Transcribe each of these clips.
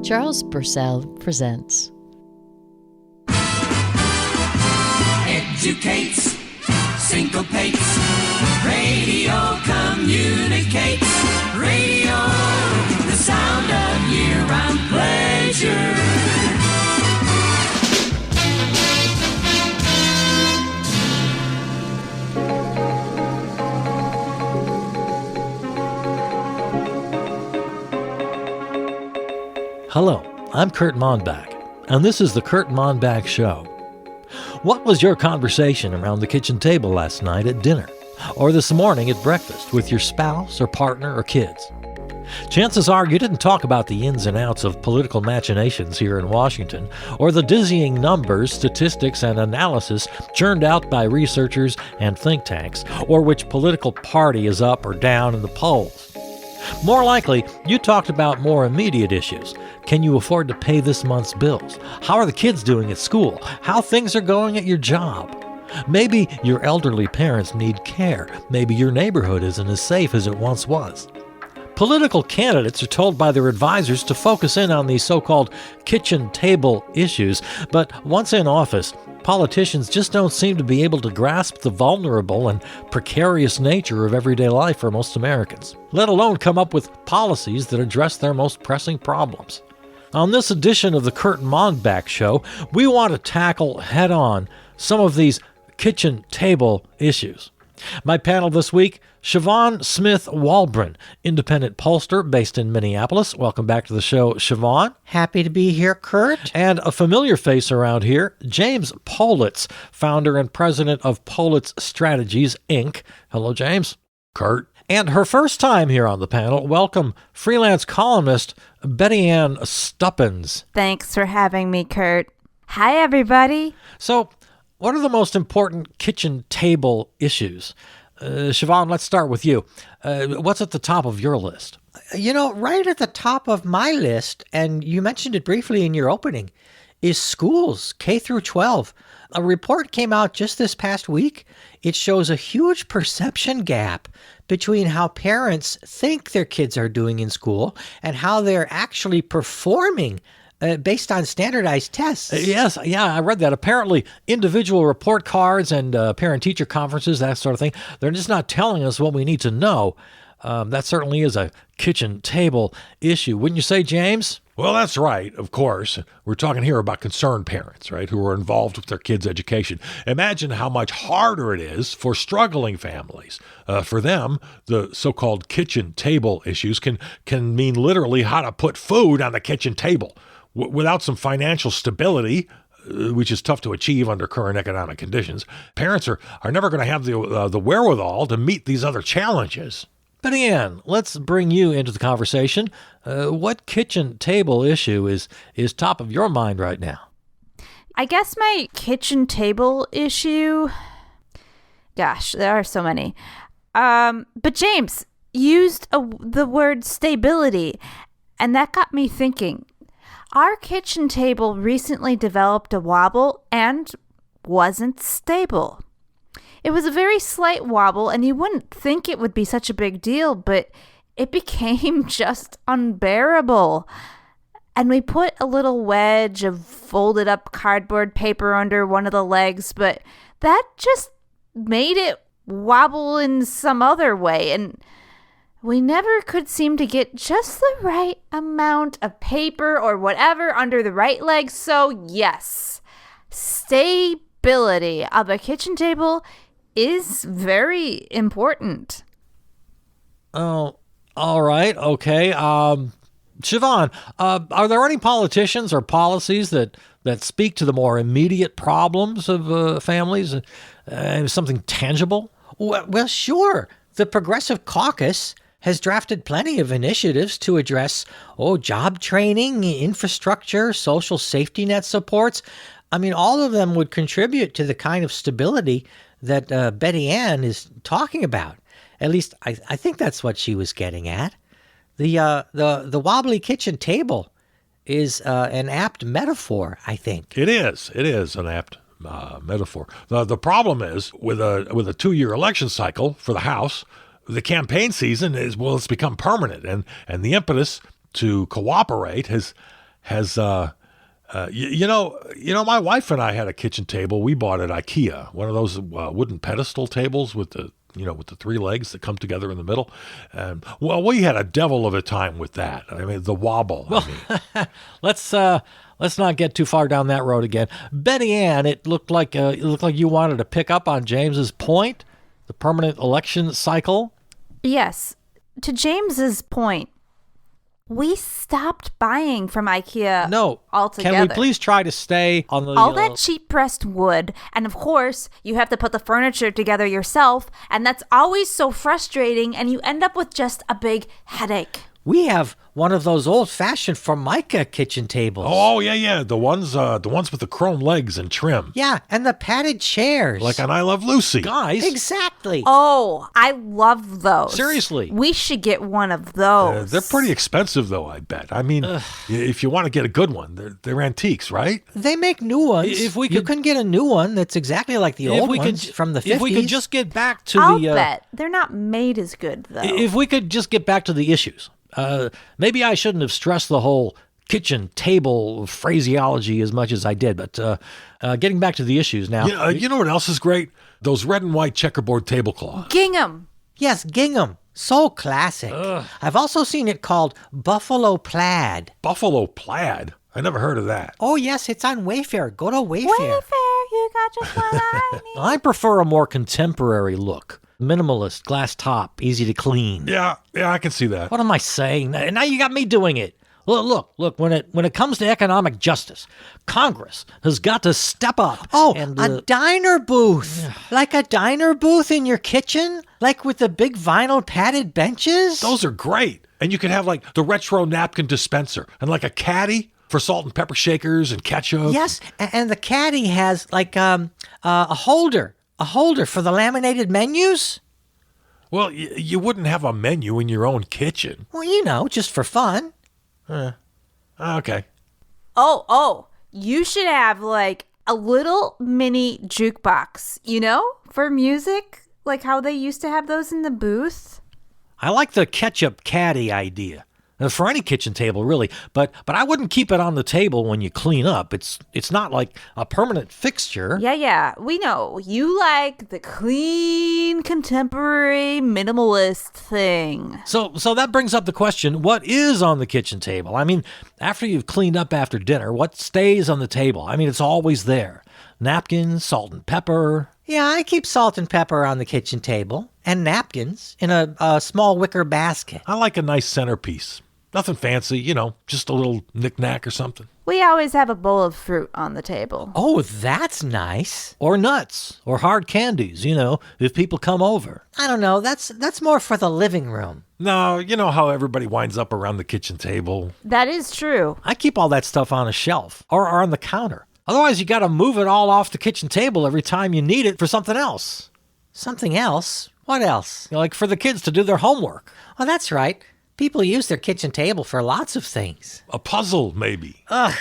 Charles Purcell presents. Educates, syncopates, radio communicates, radio, the sound of year-round pleasure. Hello, I'm Kurt Monbach, and this is the Kurt Monbach Show. What was your conversation around the kitchen table last night at dinner, or this morning at breakfast with your spouse or partner or kids? Chances are you didn't talk about the ins and outs of political machinations here in Washington, or the dizzying numbers, statistics, and analysis churned out by researchers and think tanks, or which political party is up or down in the polls. More likely, you talked about more immediate issues. Can you afford to pay this month's bills? How are the kids doing at school? How things are going at your job? Maybe your elderly parents need care. Maybe your neighborhood isn't as safe as it once was. Political candidates are told by their advisors to focus in on these so-called kitchen table issues, but once in office, politicians just don't seem to be able to grasp the vulnerable and precarious nature of everyday life for most Americans, let alone come up with policies that address their most pressing problems. On this edition of the Kurt Monbach Show, we want to tackle head-on some of these kitchen table issues. My panel this week, Siobhan Smith Walbron, independent pollster based in Minneapolis. Welcome back to the show, Siobhan. Happy to be here, Kurt. And a familiar face around here, James Politz, founder and president of Politz Strategies, Inc. Hello, James. Kurt. And her first time here on the panel, welcome freelance columnist Betty Ann Stuppins. Thanks for having me, Kurt. Hi, everybody. So, what are the most important kitchen table issues? Siobhan, let's start with you. What's at the top of your list? You know, right at the top of my list, and you mentioned it briefly in your opening, is schools, K through 12. A report came out just this past week. It shows a huge perception gap between how parents think their kids are doing in school and how they're actually performing based on standardized tests. Yes, I read that. Apparently, individual report cards and parent-teacher conferences, that sort of thing, they're just not telling us what we need to know. That certainly is a kitchen table issue. Wouldn't you say, James? Well, that's right, of course. We're talking here about concerned parents, right, who are involved with their kids' education. Imagine how much harder it is for struggling families. For them, the so-called kitchen table issues can mean literally how to put food on the kitchen table. Without some financial stability, which is tough to achieve under current economic conditions, parents are never going to have the wherewithal to meet these other challenges. Betty Ann, let's bring you into the conversation. What kitchen table issue is top of your mind right now? I guess my kitchen table issue... Gosh, there are so many. But James used the word stability, and that got me thinking. Our kitchen table recently developed a wobble and wasn't stable. It was a very slight wobble, and you wouldn't think it would be such a big deal, but it became just unbearable. And we put a little wedge of folded up cardboard paper under one of the legs, but that just made it wobble in some other way, and we never could seem to get just the right amount of paper or whatever under the right leg. So yes, stability of a kitchen table is very important. Oh, all right. Okay. Siobhan, are there any politicians or policies that speak to the more immediate problems of families? Something tangible? Well, sure. The Progressive Caucus has drafted plenty of initiatives to address, job training, infrastructure, social safety net supports. I mean, all of them would contribute to the kind of stability that Betty Ann is talking about. At least, I think that's what she was getting at. The wobbly kitchen table is an apt metaphor, I think. It is an apt metaphor. The problem is with a 2-year election cycle for the House, the campaign season it's become permanent, and the impetus to cooperate has has my wife and I had a kitchen table we bought at IKEA, one of those wooden pedestal tables with the with the three legs that come together in the middle. And well, we had a devil of a time with that. I mean, the wobble. Let's not get too far down that road again. Betty Ann, it looked like you wanted to pick up on James's point, the permanent election cycle. Yes. To James's point, we stopped buying from IKEA altogether. Can we please try to stay on the... all that cheap pressed wood, and of course, you have to put the furniture together yourself, and that's always so frustrating, and you end up with just a big headache. We have one of those old-fashioned Formica kitchen tables. Oh, yeah. The ones with the chrome legs and trim. Yeah, and the padded chairs. Like on I Love Lucy. Guys. Exactly. Oh, I love those. Seriously. We should get one of those. They're pretty expensive, though, I bet. I mean, if you want to get a good one, they're antiques, right? They make new ones. You can get a new one that's exactly like the old ones from the 50s. If we could just get back to I'll bet. They're not made as good, though. If we could just get back to the issues. Maybe I shouldn't have stressed the whole kitchen table phraseology as much as I did, but getting back to the issues now. You know what else is great? Those red and white checkerboard tablecloths. Gingham. Yes, gingham. So classic. I've also seen it called buffalo plaid. Buffalo plaid? I never heard of that. Oh, yes, it's on Wayfair. Go to Wayfair. Wayfair, you got just what I need. I prefer a more contemporary look. Minimalist, glass top, easy to clean. Yeah, I can see that. What am I saying? Now you got me doing it. Look, when it comes to economic justice, Congress has got to step up. Oh, and, a diner booth. Like a diner booth in your kitchen? Like with the big vinyl padded benches? Those are great. And you can have like the retro napkin dispenser and like a caddy for salt and pepper shakers and ketchup. Yes, and the caddy has like a holder. A holder for the laminated menus? Well, you wouldn't have a menu in your own kitchen. Well, just for fun. Okay. Oh, you should have like a little mini jukebox, for music, like how they used to have those in the booth. I like the ketchup caddy idea. For any kitchen table, really, but I wouldn't keep it on the table when you clean up. It's not like a permanent fixture. Yeah, we know. You like the clean, contemporary, minimalist thing. So that brings up the question, what is on the kitchen table? I mean, after you've cleaned up after dinner, what stays on the table? I mean, it's always there. Napkins, salt and pepper. Yeah, I keep salt and pepper on the kitchen table, and napkins in a small wicker basket. I like a nice centerpiece. Nothing fancy, just a little knick-knack or something. We always have a bowl of fruit on the table. Oh, that's nice. Or nuts, or hard candies, if people come over. I don't know, that's more for the living room. No, you know how everybody winds up around the kitchen table. That is true. I keep all that stuff on a shelf, or on the counter. Otherwise, you got to move it all off the kitchen table every time you need it for something else. Something else? What else? Like for the kids to do their homework. Oh, that's right. People use their kitchen table for lots of things. A puzzle, maybe. Ugh,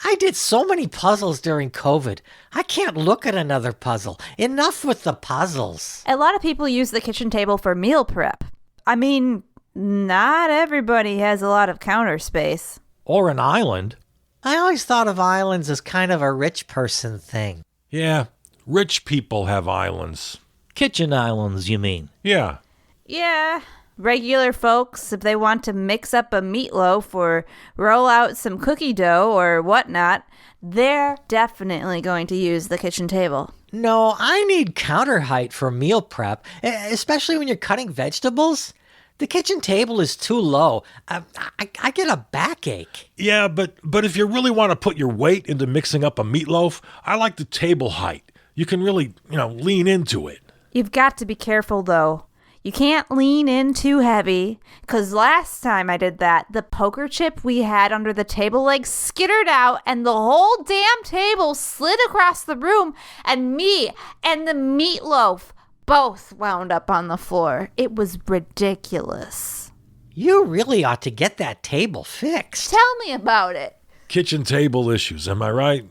I did so many puzzles during COVID. I can't look at another puzzle. Enough with the puzzles. A lot of people use the kitchen table for meal prep. I mean, not everybody has a lot of counter space. Or an island. I always thought of islands as kind of a rich person thing. Yeah, rich people have islands. Kitchen islands, you mean? Yeah. Yeah. Regular folks, if they want to mix up a meatloaf or roll out some cookie dough or whatnot, they're definitely going to use the kitchen table. No, I need counter height for meal prep, especially when you're cutting vegetables. The kitchen table is too low. I get a backache. Yeah, but if you really want to put your weight into mixing up a meatloaf, I like the table height. You can really, lean into it. You've got to be careful, though. You can't lean in too heavy, because last time I did that, the poker chip we had under the table leg skittered out, and the whole damn table slid across the room, and me and the meatloaf both wound up on the floor. It was ridiculous. You really ought to get that table fixed. Tell me about it. Kitchen table issues, am I right?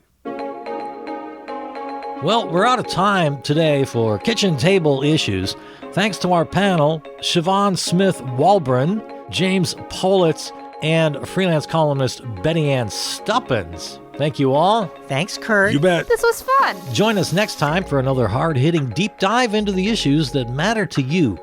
Well, we're out of time today for kitchen table issues. Thanks to our panel, Siobhan Smith-Walbron, James Politz, and freelance columnist Betty Ann Stuppins. Thank you all. Thanks, Kurt. You bet. This was fun. Join us next time for another hard-hitting deep dive into the issues that matter to you.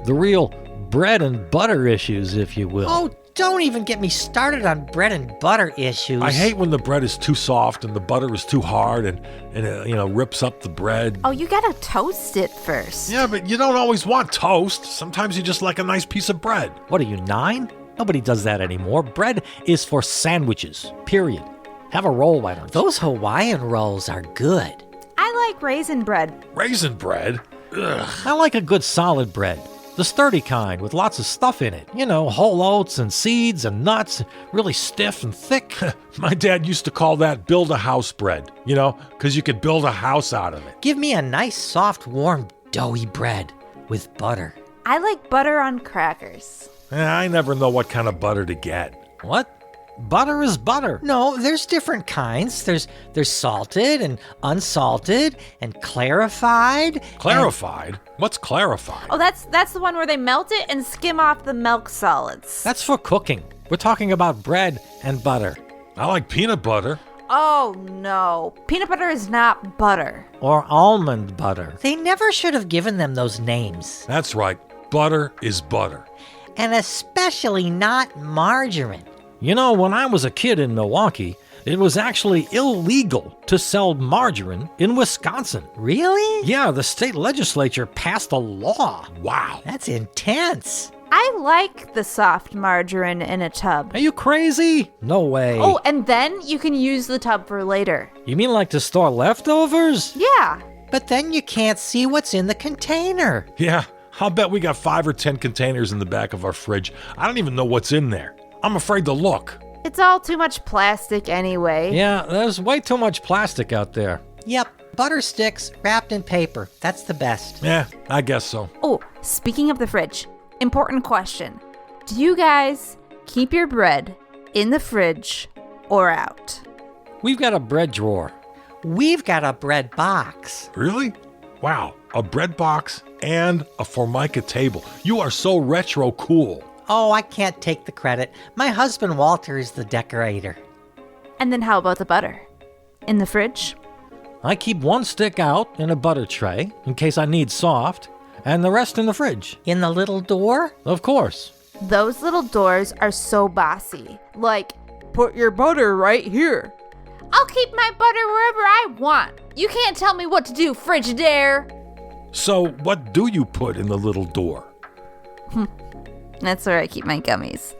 The real bread and butter issues, if you will. Oh, don't even get me started on bread and butter issues. I hate when the bread is too soft and the butter is too hard and it, rips up the bread. Oh, you gotta toast it first. Yeah, but you don't always want toast. Sometimes you just like a nice piece of bread. What are you, 9? Nobody does that anymore. Bread is for sandwiches, period. Have a roll, why don't you? Those Hawaiian rolls are good. I like raisin bread. Raisin bread? Ugh. I like a good solid bread. The sturdy kind with lots of stuff in it. Whole oats and seeds and nuts, really stiff and thick. My dad used to call that build-a-house bread, because you could build a house out of it. Give me a nice, soft, warm, doughy bread with butter. I like butter on crackers. I never know what kind of butter to get. What? Butter is butter. No, there's different kinds. There's salted and unsalted and clarified. Clarified? What's clarified? Oh, that's the one where they melt it and skim off the milk solids. That's for cooking. We're talking about bread and butter. I like peanut butter. Oh, no. Peanut butter is not butter. Or almond butter. They never should have given them those names. That's right. Butter is butter. And especially not margarine. When I was a kid in Milwaukee, it was actually illegal to sell margarine in Wisconsin. Really? Yeah, the state legislature passed a law. Wow. That's intense. I like the soft margarine in a tub. Are you crazy? No way. Oh, and then you can use the tub for later. You mean like to store leftovers? Yeah. But then you can't see what's in the container. Yeah, I'll bet we got 5 or 10 containers in the back of our fridge. I don't even know what's in there. I'm afraid to look. It's all too much plastic anyway. Yeah, there's way too much plastic out there. Yep, butter sticks wrapped in paper. That's the best. Yeah, I guess so. Oh, speaking of the fridge, important question. Do you guys keep your bread in the fridge or out? We've got a bread drawer. We've got a bread box. Really? Wow, a bread box and a Formica table. You are so retro cool. Oh, I can't take the credit. My husband Walter is the decorator. And then how about the butter? In the fridge? I keep one stick out in a butter tray in case I need soft, and the rest in the fridge. In the little door? Of course. Those little doors are so bossy. Like, put your butter right here. I'll keep my butter wherever I want. You can't tell me what to do, Frigidaire. So, what do you put in the little door? That's where I keep my gummies.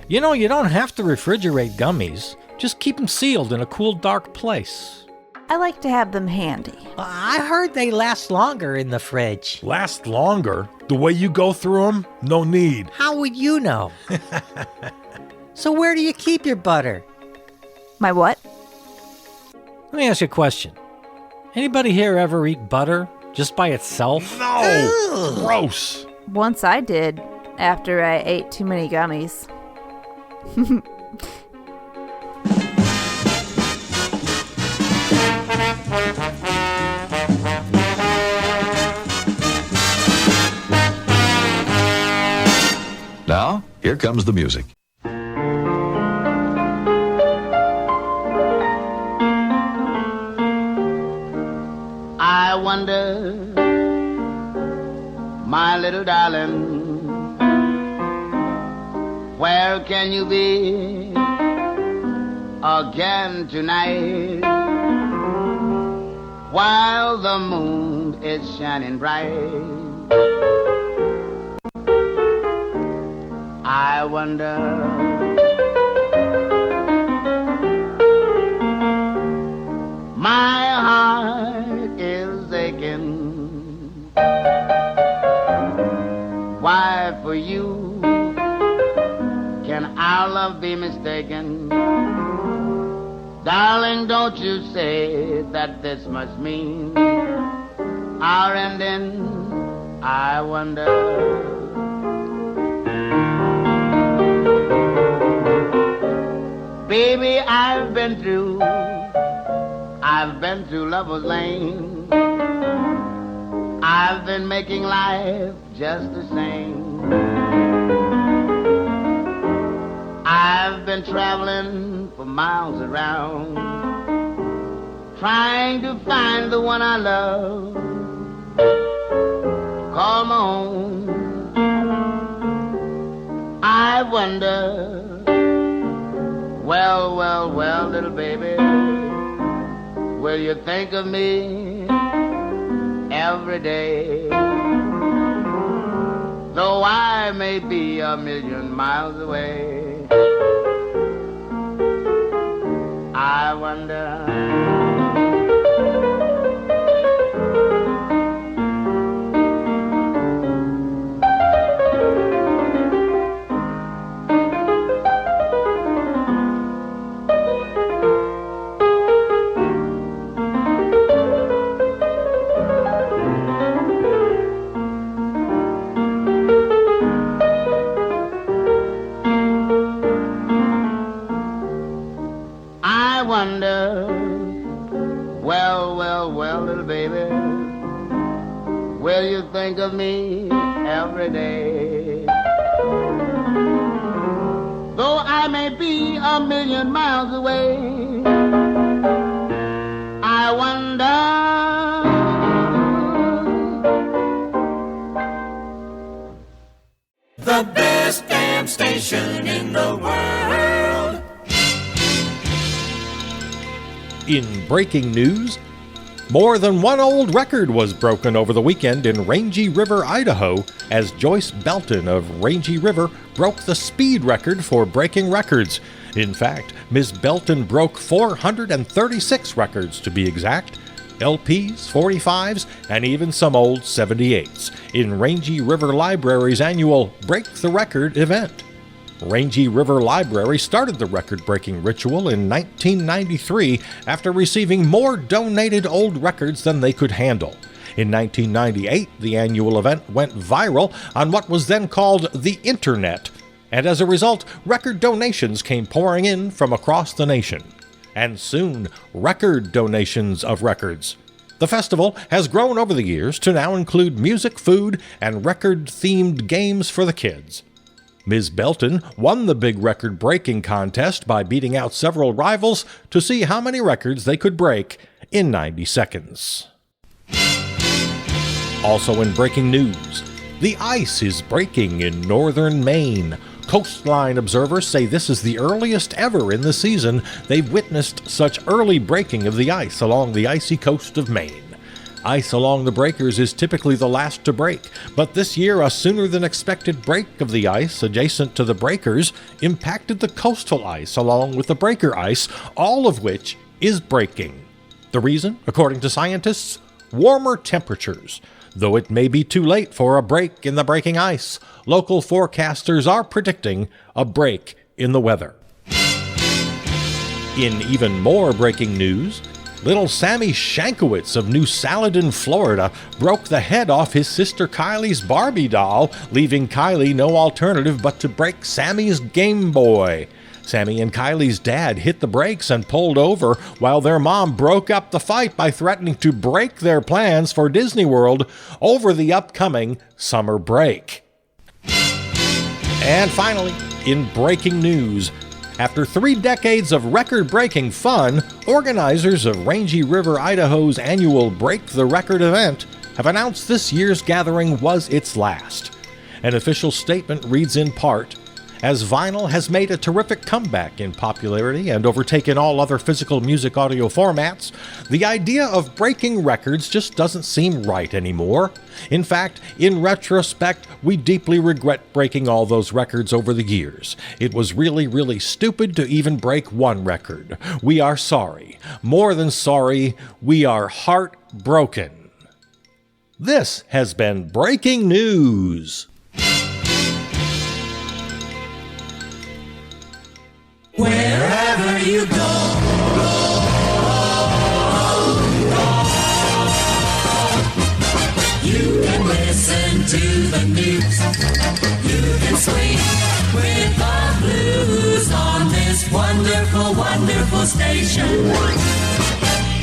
You don't have to refrigerate gummies. Just keep them sealed in a cool, dark place. I like to have them handy. I heard they last longer in the fridge. Last longer? The way you go through them? No need. How would you know? So where do you keep your butter? My what? Let me ask you a question. Anybody here ever eat butter just by itself? No! Ugh. Gross! Once I did, after I ate too many gummies. Now, here comes the music. I wonder, my little darling, where can you be again tonight? While the moon is shining bright, I wonder, my heart is aching. Why for you can our love be mistaken? Darling, don't you say that this must mean our ending, I wonder. Baby, I've been through Lover's Lane. I've been making life just the same. I I've been traveling for miles around, trying to find the one I love, call my own. I wonder, well, little baby, will you think of me every day? Though I may be a million miles away, I wonder. Well, little baby, will you think of me every day? Though I may be a million miles away, I wonder. The best damn station in the world. In breaking news, more than one old record was broken over the weekend in Rangy River, Idaho, as Joyce Belton of Rangy River broke the speed record for breaking records. In fact, Ms. Belton broke 436 records to be exact, LPs, 45s, and even some old 78s, in Rangy River Library's annual Break the Record event. Rangy River Library started the record-breaking ritual in 1993 after receiving more donated old records than they could handle. In 1998, the annual event went viral on what was then called the Internet, and as a result, record donations came pouring in from across the nation. And soon, record donations of records. The festival has grown over the years to now include music, food, and record-themed games for the kids. Ms. Belton won the big record-breaking contest by beating out several rivals to see how many records they could break in 90 seconds. Also in breaking news, the ice is breaking in northern Maine. Coastline observers say this is the earliest ever in the season they've witnessed such early breaking of the ice along the icy coast of Maine. Ice along the breakers is typically the last to break, but this year a sooner-than-expected break of the ice adjacent to the breakers impacted the coastal ice along with the breaker ice, all of which is breaking. The reason, according to scientists, warmer temperatures. Though it may be too late for a break in the breaking ice, local forecasters are predicting a break in the weather. In even more breaking news, little Sammy Shankowitz of New Saladin, Florida, broke the head off his sister Kylie's Barbie doll, leaving Kylie no alternative but to break Sammy's Game Boy. Sammy and Kylie's dad hit the brakes and pulled over, while their mom broke up the fight by threatening to break their plans for Disney World over the upcoming summer break. And finally, in breaking news, after 3 decades of record-breaking fun, organizers of Rangy River, Idaho's annual Break the Record event have announced this year's gathering was its last. An official statement reads in part, "As vinyl has made a terrific comeback in popularity and overtaken all other physical music audio formats, the idea of breaking records just doesn't seem right anymore. In fact, in retrospect, we deeply regret breaking all those records over the years. It was really, really stupid to even break one record. We are sorry. More than sorry, we are heartbroken." This has been Breaking News. Wherever you go, you can listen to the news. You can swing with the blues on this wonderful, wonderful station.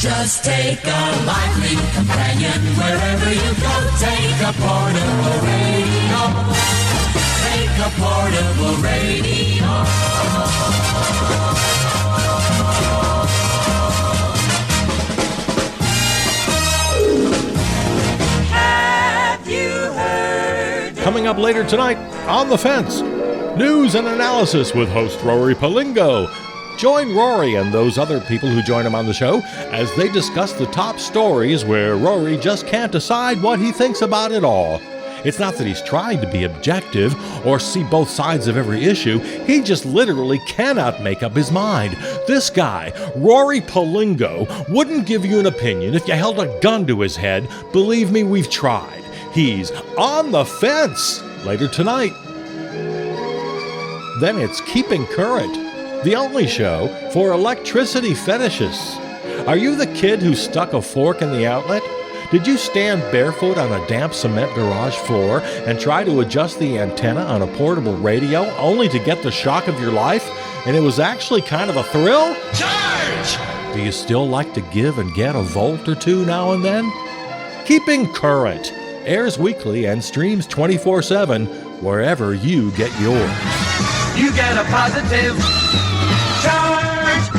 Just take a lively companion wherever you go. Take a portable radio. Take a portable radio. Have you heard? Coming up later tonight, On the Fence, news and analysis with host Rory Palingo. Join Rory and those other people who join him on the show as they discuss the top stories where Rory just can't decide what he thinks about it all. It's not that he's trying to be objective or see both sides of every issue. He just literally cannot make up his mind. This guy, Rory Palingo, wouldn't give you an opinion if you held a gun to his head. Believe me, we've tried. He's on the fence later tonight. Then it's Keeping Current, the only show for electricity fetishists. Are you the kid who stuck a fork in the outlet? Did you stand barefoot on a damp cement garage floor and try to adjust the antenna on a portable radio only to get the shock of your life? And it was actually kind of a thrill? Charge! Do you still like to give and get a volt or two now and then? Keeping Current airs weekly and streams 24/7 wherever you get yours. You get a positive charge.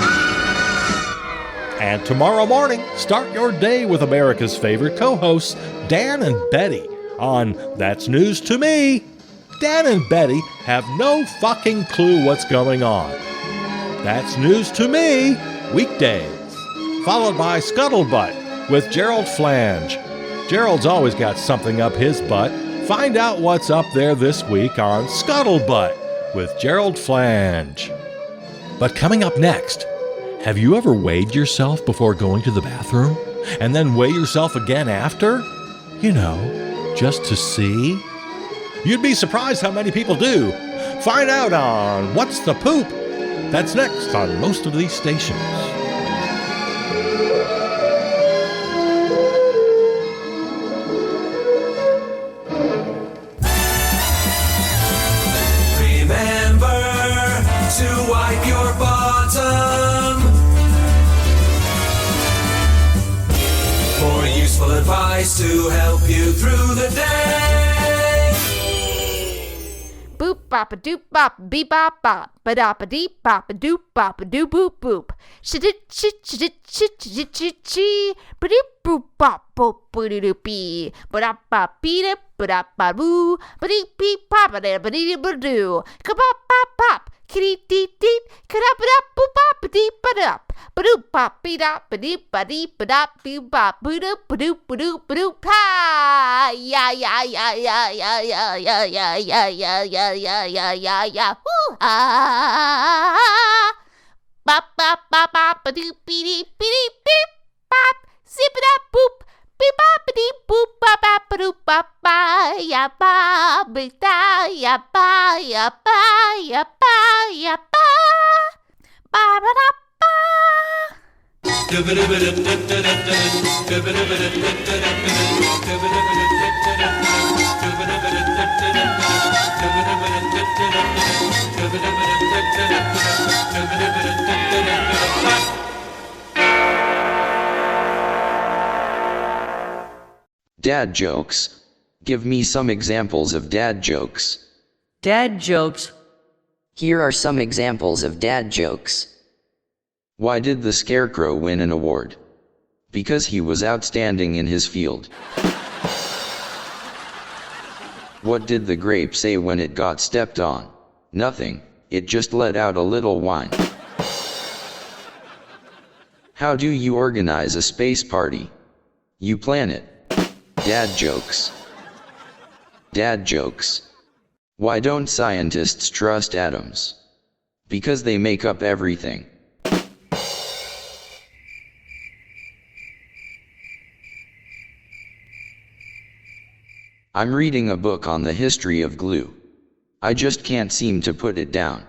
And tomorrow morning, start your day with America's favorite co-hosts, Dan and Betty, on That's News to Me. Dan and Betty have no fucking clue what's going on. That's News to Me, weekdays. Followed by Scuttlebutt with Gerald Flange. Gerald's always got something up his butt. Find out what's up there this week on Scuttlebutt with Gerald Flange. But coming up next, have you ever weighed yourself before going to the bathroom? And then weigh yourself again after? You know, just to see? You'd be surprised how many people do. Find out on What's the Poop? That's next on most of these stations. Remember to wipe your bottom for useful advice to help you through the day. Boop bop a doop bop beep bop bop ba da ba dee bop a doop bop a doo boop boop shit shit shit shit shit shit shit ba doop boop bop boop ba doo doo bee ba da ba bee da ba da ba boo ba dee bee pop a da ba dee ba doo ka bop bop bop kitty dee dee ka da ba da boop bop ba dee ba da ba doo bop bee da ba dee ba dee ba da bee bop ba doo ba doo ba doo ba doo pa ya ya ya ya ya ya ya ya ya ya ya ya ya ya ya woo ah bop bop bop bop ba doo bee dee beep bop zip it up boop beep bop ba dee boop bop bop ba doo bop ba ya ba ba da ya ba ya ba ya ba ya ba ba ba da ba. Dad jokes. Give me some examples of dad jokes. Dad jokes. Here are some examples of dad jokes. Why did the Scarecrow win an award? Because he was outstanding in his field. What did the grape say when it got stepped on? Nothing, it just let out a little whine. How do you organize a space party? You plan it. Dad jokes. Dad jokes. Why don't scientists trust atoms? Because they make up everything. I'm reading a book on the history of glue. I just can't seem to put it down.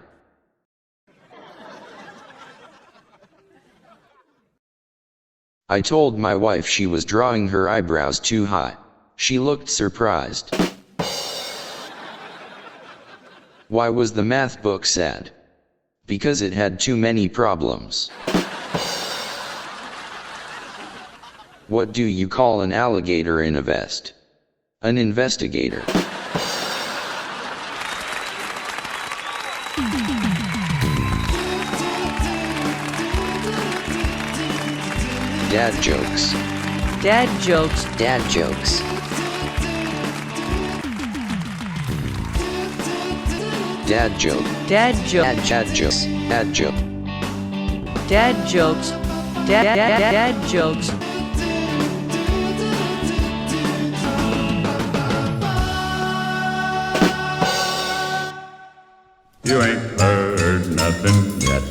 I told my wife she was drawing her eyebrows too high. She looked surprised. Why was the math book sad? Because it had too many problems. What do you call an alligator in a vest? An investigator. Dad jokes. Dad jokes. Dad jokes. Dad joke. Dad joke. Dad jokes. Dad joke. Dad jokes. Dad jokes. You ain't heard nothing yet.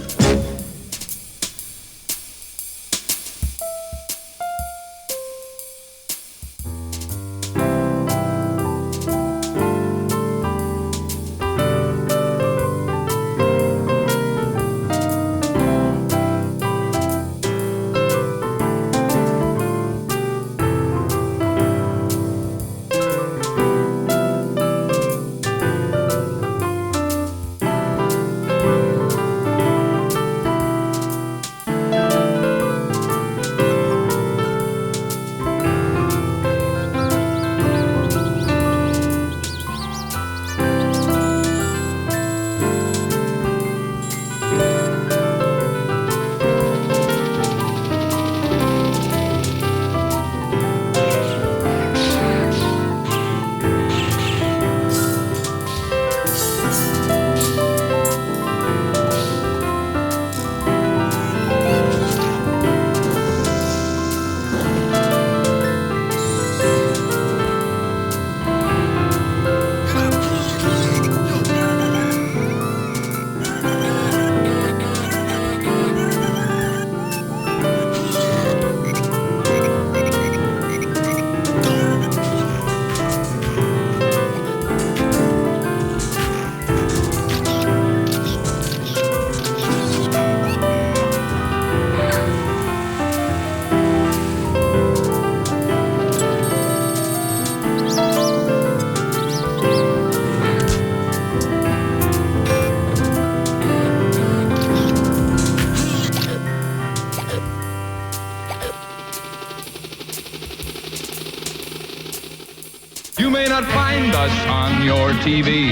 You may not find us on your TV,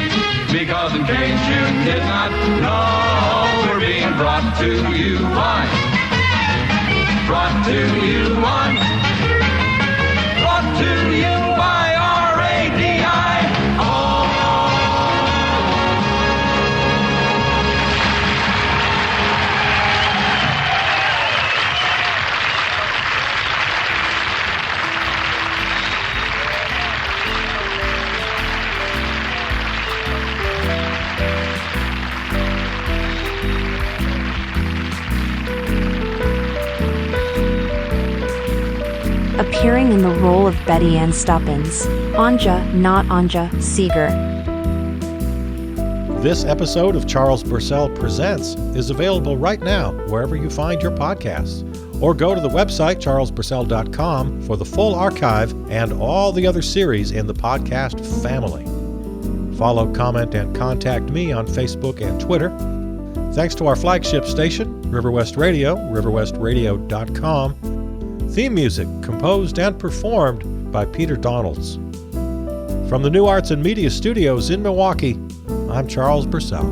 because in case you did not know, we're being brought to you on, brought to you on, brought to you by RADI. Appearing in the role of Betty Ann Stuppins, Anja, not Anja, Seeger. This episode of Charles Purcell Presents is available right now wherever you find your podcasts. Or go to the website charlespurcell.com for the full archive and all the other series in the podcast family. Follow, comment, and contact me on Facebook and Twitter. Thanks to our flagship station, River West Radio, riverwestradio.com. Theme music composed and performed by Peter Donalds. From the New Arts and Media Studios in Milwaukee, I'm Charles Purcell.